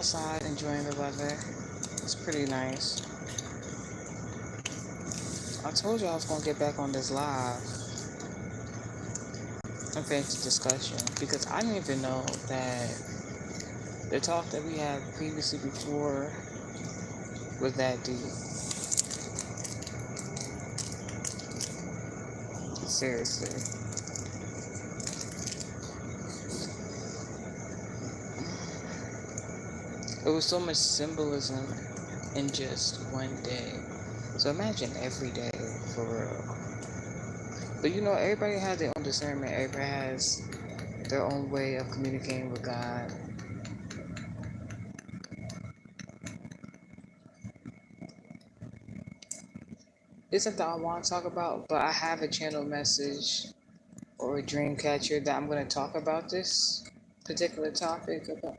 Outside enjoying the weather. It's pretty nice. I told you I was gonna get back on this live and finish the discussion because I didn't even know that the talk that we had previously before was that deep. Seriously. It was so much symbolism in just one day. So imagine every day for real. But everybody has their own discernment. Everybody has their own way of communicating with God. It's something I want to talk about, but I have a channel message or a dream catcher that I'm going to talk about this particular topic about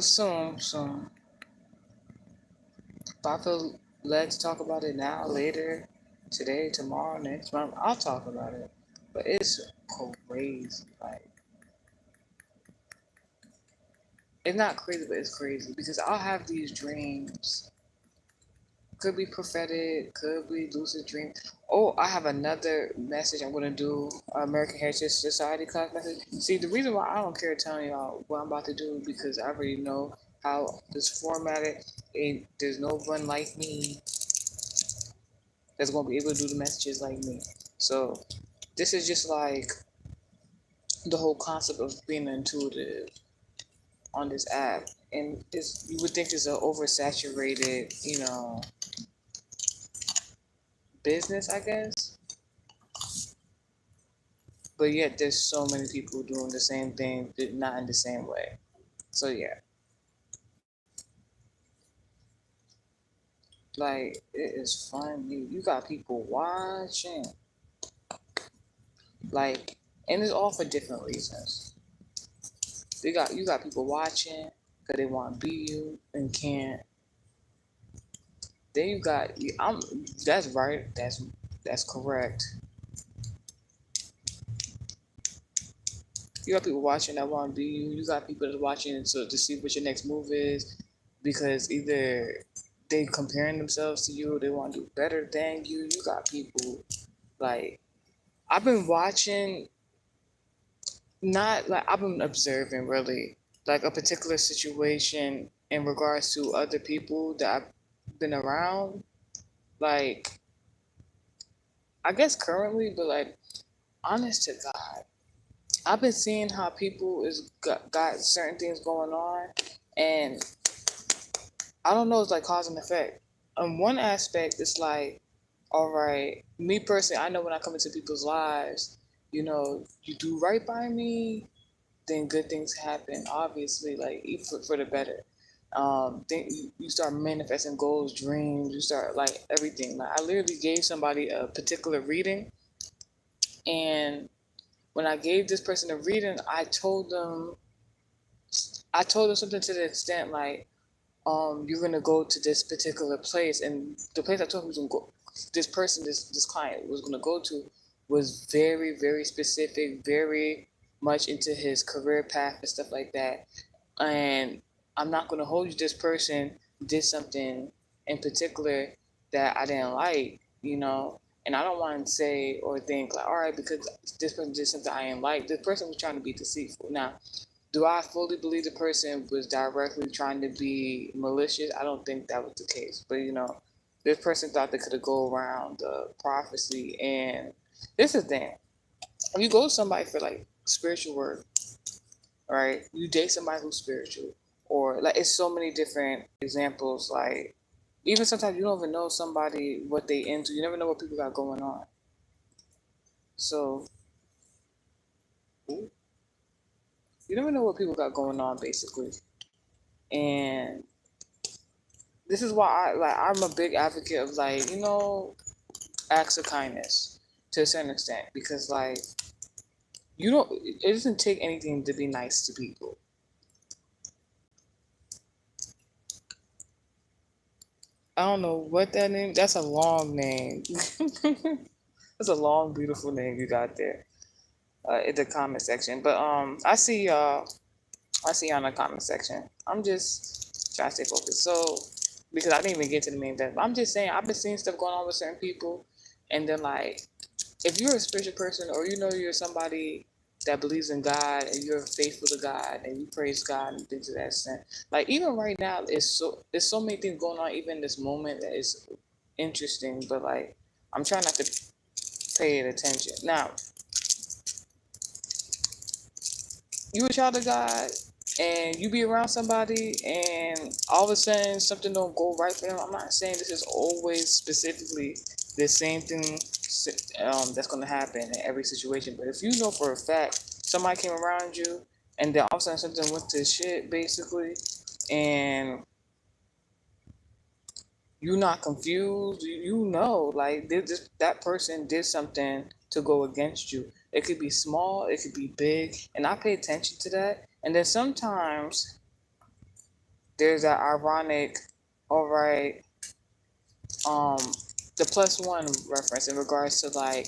soon. If I feel led to talk about it now, later, today, tomorrow, next month, I'll talk about it. But it's crazy. Like, it's not crazy, but it's crazy because I'll have these dreams. Could be prophetic, could be lucid dream. Oh, I have another message I'm gonna do. American Heritage Society class message. See, the reason why I don't care telling y'all what I'm about to do because I already know how this formatted. And there's no one like me that's gonna be able to do the messages like me. So this is just like the whole concept of being intuitive on this app, and it's you would think it's an oversaturated, business, I guess. But yet there's so many people doing the same thing, but not in the same way. So yeah, like it is funny. You got people watching, like, and it's all for different reasons. You got people watching because they want to be you and can't. Then you got I'm. That's right. That's correct. You got people watching that want to be you. You got people that's watching to see what your next move is, because either they comparing themselves to you, they want to do better than you. You got people like I've been watching, not like I've been observing really like a particular situation in regards to other people that I've been around. Like I guess currently, but like honest to God, I've been seeing how people is got certain things going on, and I don't know, it's like cause and effect. On one aspect, it's like, all right, me personally, I know when I come into people's lives, you do right by me, then good things happen. Obviously, like even for the better. Then you start manifesting goals, dreams. You start like everything. Like I literally gave somebody a particular reading, and when I gave this person a reading, I told them something to the extent like, you're gonna go to this particular place, and the place I told him was gonna go. This person, this client was gonna go to, was very very specific, very much into his career path and stuff like that. And I'm not gonna hold you. This person did something in particular that I didn't like, and I don't want to say or think like, all right, because this person did something I didn't like. This person was trying to be deceitful. Now, do I fully believe the person was directly trying to be malicious? I don't think that was the case. But this person thought they could go around the prophecy. And this is the thing. If you go to somebody for like spiritual work, right? You date somebody who's spiritual. Or like it's so many different examples. Like even sometimes you don't even know somebody what they into. You never know what people got going on. So you never know what people got going on basically. And this is why I'm a big advocate of like acts of kindness to a certain extent, because like it doesn't take anything to be nice to people. I don't know what that name. That's a long name. That's a long, beautiful name you got there in the comment section. But I see y'all in the comment section. I'm just Try to stay focused. So, because I didn't even get to the main thing, I'm just saying I've been seeing stuff going on with certain people, and then like if you're a spiritual person or you know you're somebody that believes in God and you're faithful to God and you praise God and things of that extent, like even right now, there's so many things going on even in this moment that is interesting, but like I'm trying not to pay it attention. Now, you a child of God and you be around somebody and all of a sudden something don't go right for them. I'm not saying this is always specifically the same thing that's going to happen in every situation, but if you know for a fact somebody came around you and then all of a sudden something went to shit basically, and you're not confused. You know, like that person did something to go against you. It could be small, it could be big, and I pay attention to that. And then sometimes there's that ironic, all right, um, the plus one reference in regards to like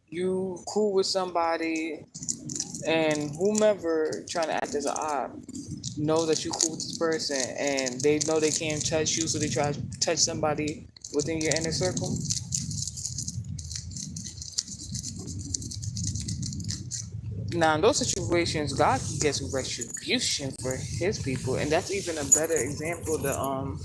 you cool with somebody and whomever trying to act as an op know that you cool with this person and they know they can't touch you, so they try to touch somebody within your inner circle. Now, in those situations, God gets retribution for His people, and that's even a better example to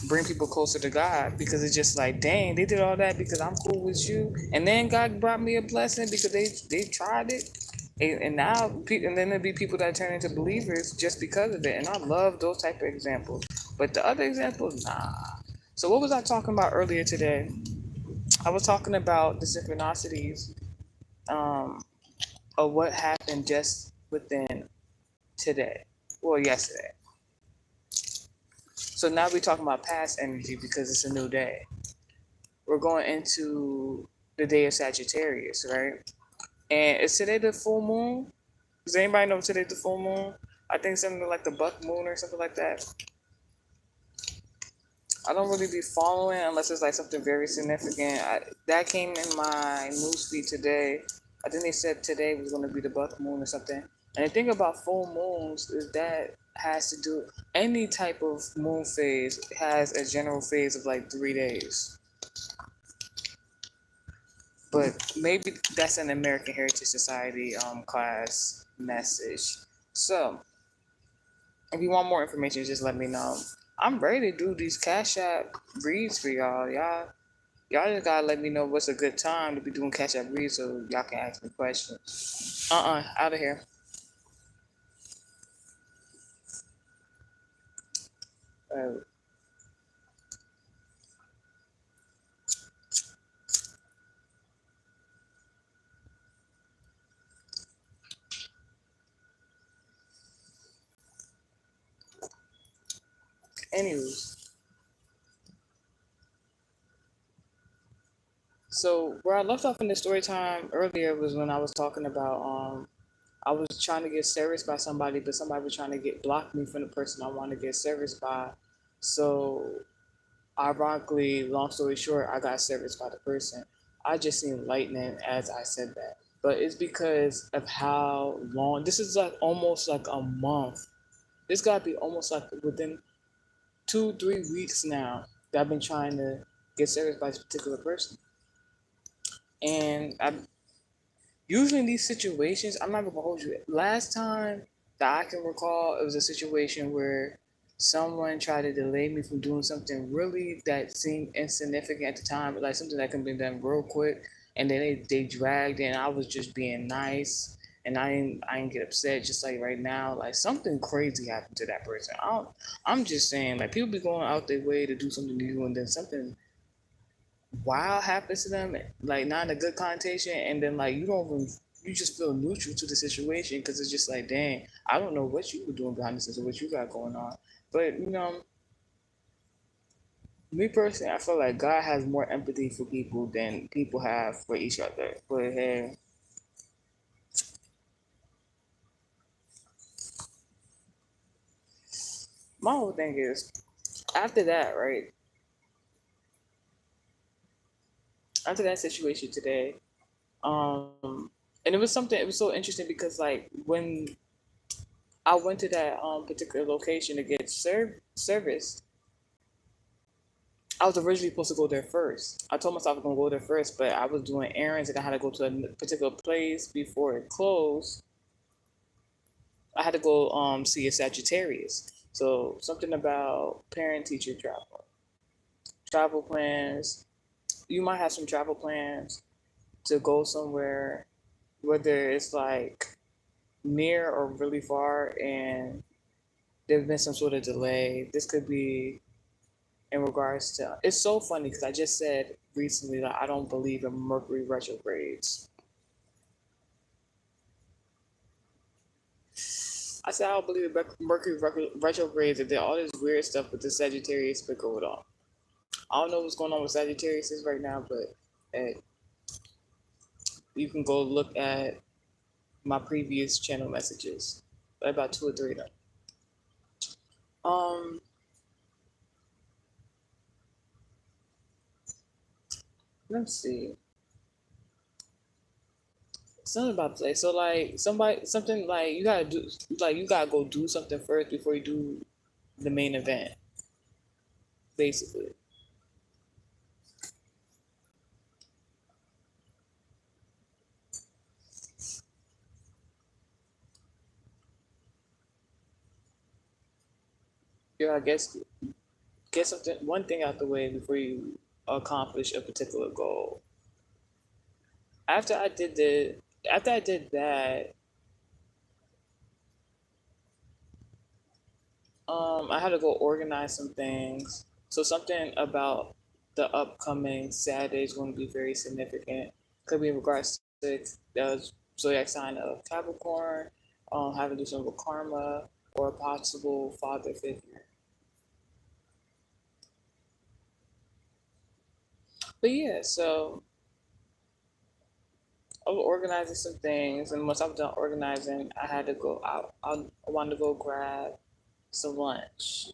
bring people closer to God, because it's just like, dang, they did all that because I'm cool with you, and then God brought me a blessing because they tried it, and now and then there'll be people that turn into believers just because of it, and I love those type of examples. But the other examples, nah. So what was I talking about earlier today? I was talking about the synchronicities. Um, of what happened just within today, or yesterday. So now we're talking about past energy because it's a new day. We're going into the day of Sagittarius, right? And is today the full moon? Does anybody know today's the full moon? I think something like the buck moon or something like that. I don't really be following unless it's like something very significant. That came in my newsfeed today. I think they said today was going to be the buck moon or something. And the thing about full moons is that has to do any type of moon phase has a general phase of like 3 days. But maybe that's an American Heritage Society class message. So if you want more information, just let me know. I'm ready to do these Cash App reads for y'all. Y'all just gotta let me know what's a good time to be doing Cash App reads so y'all can ask me questions. Out of here. Uh, Anyways, so where I left off in the story time earlier was when I was talking about I was trying to get serviced by somebody, but somebody was trying to get block me from the person I want to get serviced by. So ironically, long story short, I got serviced by the person. I just seen lightning as I said that. But it's because of how long this is, like almost like a month. This gotta be almost like within 2, 3 weeks now that I've been trying to get serviced by this particular person. And I usually in these situations, I'm not gonna hold you. Last time that I can recall, it was a situation where someone tried to delay me from doing something really that seemed insignificant at the time, but like something that can be done real quick. And then they dragged it, and I was just being nice, and I didn't get upset. Just like right now, like something crazy happened to that person. I'm just saying, like people be going out their way to do something to you, and then something wild happens to them, like not in a good connotation, and then like you don't even, you just feel neutral to the situation because it's just like, dang, I don't know what you were doing behind the scenes or what you got going on. But me personally, I feel like God has more empathy for people than people have for each other. But hey, my whole thing is after that, right? After that situation today, and it was something. It was so interesting because like when I went to that particular location to get service. I was originally supposed to go there first. I told myself I was gonna go there first, but I was doing errands and I had to go to a particular place before it closed. I had to go see a Sagittarius. So something about parent teacher travel plans. You might have some travel plans to go somewhere, whether it's like near or really far, and there's been some sort of delay. This could be in regards to. It's so funny because I just said recently that I don't believe in Mercury retrogrades. I said I don't believe in Mercury retrogrades, and then all this weird stuff with the Sagittarius been going on. I don't know what's going on with Sagittarius right now, but hey, you can go look at my previous channel messages, about 2 or 3 of them. Um, let's see. Something about play. So like something like you gotta do, like you gotta go do something first before you do the main event, basically. Yeah, I guess get something one thing out the way before you accomplish a particular goal. After I did the after I did that, I had to go organize some things. So something about the upcoming Saturday is going to be very significant. Could be in regards to the zodiac sign of Capricorn, having to do something with karma or a possible father figure. But yeah, so I was organizing some things, and once I was done organizing, I had to go out. I wanted to go grab some lunch.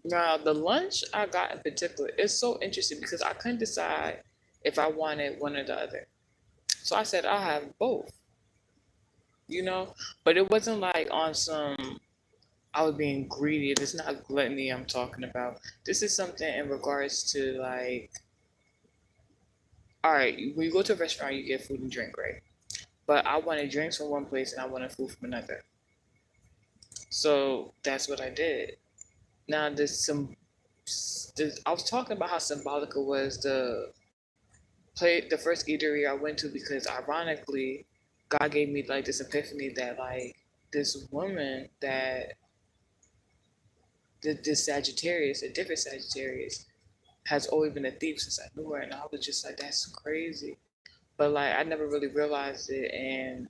Now, the lunch I got in particular is so interesting because I couldn't decide if I wanted one or the other. So I said I'll have both, you know? But it wasn't like on some, I was being greedy. It's not gluttony I'm talking about. This is something in regards to like, all right, when you go to a restaurant, you get food and drink, right? But I wanted drinks from one place and I wanted food from another. So that's what I did. Now, I was talking about how symbolic it was the first eatery I went to because ironically, God gave me like this epiphany that like this woman that this Sagittarius, a different Sagittarius, has always been a thief since I knew her, and I was just like, that's crazy. But like I never really realized it, and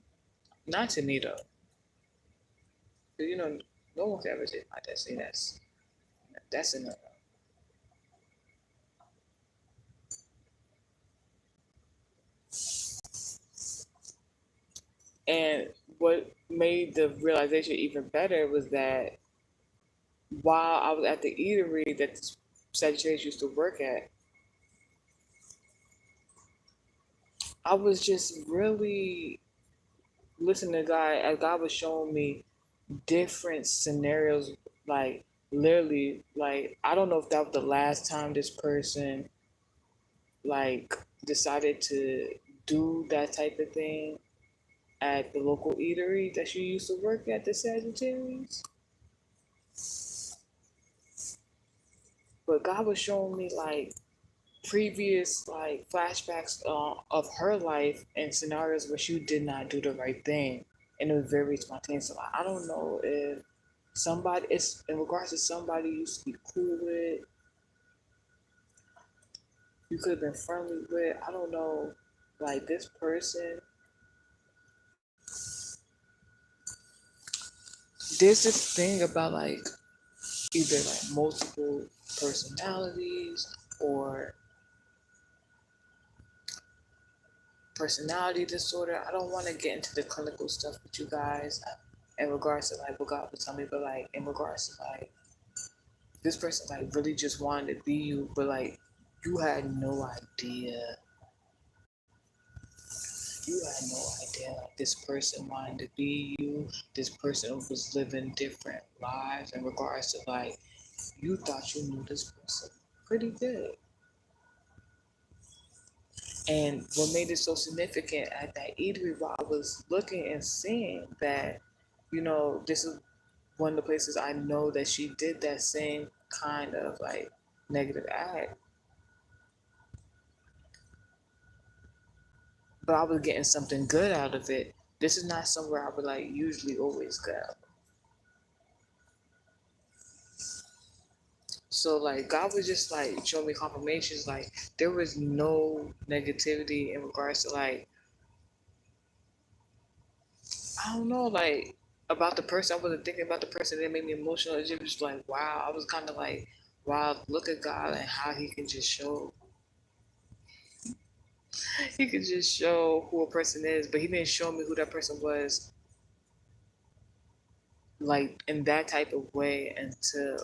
not to me though, you know, no one can ever say my destiny. That's enough. And what made the realization even better was that while I was at the eatery that the Sagittarius used to work at, I was just really listening to God as God was showing me different scenarios. Like literally, like I don't know if that was the last time this person like decided to do that type of thing at the local eatery that she used to work at, the Sagittarius. But God was showing me like previous like flashbacks of her life and scenarios where she did not do the right thing, and it was very spontaneous. So I don't know if somebody, it's in regards to somebody you used to be cool with, you could have been friendly with. I don't know, like this person. There's this thing about like either like multiple personalities or personality disorder. I don't want to get into the clinical stuff with you guys in regards to like what God would tell me, but like in regards to like this person like really just wanted to be you, but like you had no idea. You had no idea like this person wanted to be you. This person was living different lives in regards to like you thought you knew this person pretty good. And what made it so significant at that eatery, while I was looking and seeing that, this is one of the places I know that she did that same kind of like negative act, but I was getting something good out of it. This is not somewhere I would like usually always go. So like God was just like showing me confirmations, like there was no negativity in regards to like I don't know, like about the person. I wasn't thinking about the person that made me emotional. It was just like, wow. I was kind of like, wow, look at God and how He can just show. He could just show who a person is, but He didn't show me who that person was, like in that type of way until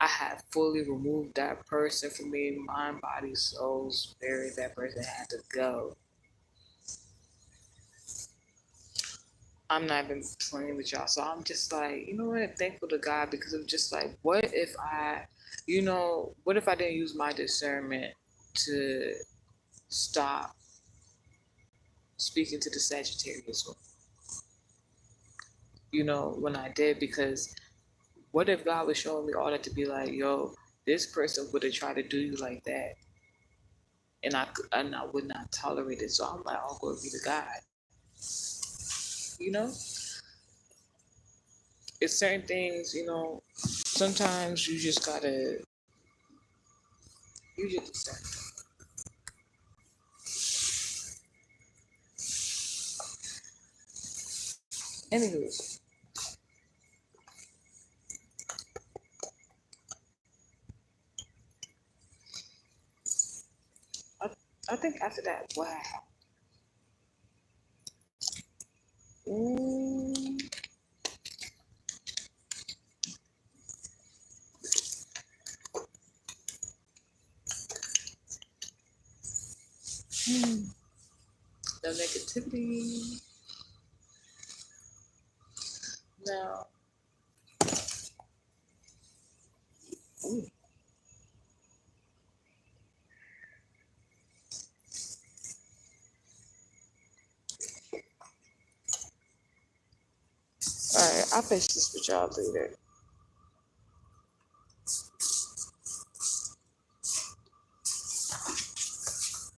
I had fully removed that person from me, mind, body, soul, spirit. That person had to go. I'm not even playing with y'all. So I'm just like, you know what? Thankful to God because I'm just like, what if I didn't use my discernment to stop speaking to the Sagittarius one? When I did, because what if God was showing me all that to be like, yo, this person would have tried to do you like that, and I would not tolerate it. So I'm like, oh, glory be to God. You know, it's certain things. Sometimes you just decide. Anyways, I, I think after that, wow. Mm, the negativity. Now, ooh, all right, I'll finish this with y'all later.